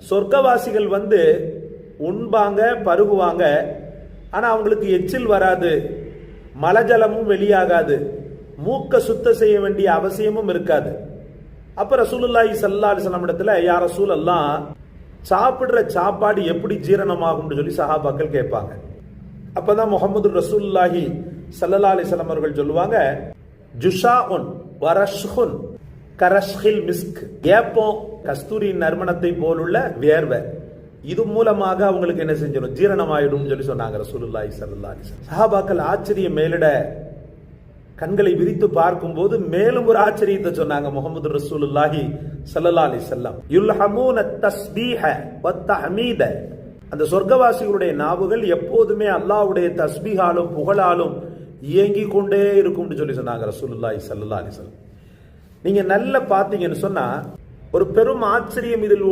சொர்க்கவாசிகள் உண்பாங்க, பருகுவாங்க, ஆனா அவங்களுக்கு எச்சில் வராது, மலஜலமும் வெளியாகாது, மூக்க சுத்தம் செய்ய வேண்டிய அவசியமும் இருக்காது. அப்ப ரசூலுல்லாஹி ஸல்லல்லாஹு அலைஹி வஸல்லம் இடத்துல, யா ரசூலல்லாஹ், சாப்பிடுற சாப்பாடு எப்படி ஜீரணமாகும்னு சொல்லி சஹாபாக்கள் கேட்பாங்க. அப்பதான் முஹம்மது ரசூலுல்லாஹி ஸல்லல்லாஹு அலைஹி வஸல்லம் அவர்கள் சொல்லுவாங்க, ஜுஷாஉன் வரஷ்ஹுன் கரஷ்ஹில் மிஸ்க், ஏப்பம் கஸ்தூரியின் நறுமணத்தை போலுள்ள வேர்வை, இது மூலமாக அவங்களுக்கு என்ன செஞ்சிடும், ஜீரணமாயிடும் சொல்லி சொன்னாங்க ரசூலுல்லாஹி ஸல்லல்லாஹு அலைஹி வஸல்லம். சஹாபாக்கள் ஆச்சரியம் மேலிட கண்களை விரித்து பார்க்கும் போது மேலும் ஒரு ஆச்சரியத்தை சொன்னாங்க. முஹம்மது ரசூலுல்லாஹி ஸல்லல்லாஹு அலைஹி வஸல்லம், யுல்ஹமூன தஸ்பீஹ வ தஹ்மீத, அந்த சொர்க்கவாசிகளுடைய நாவுகள் எப்போதுமே அல்லாஹ்வுடைய தஸ்பீஹாலும் புகழாலும் இயங்கி கொண்டே இருக்கும்னு சொல்லி சொன்னாங்க ரசூலுல்லாஹி ஸல்லல்லாஹு அலைஹி வஸல்லம். நீங்க நல்ல பாத்தீங்கன்னு சொன்னா ஒரு பெரும் ஆச்சரியம் இதில்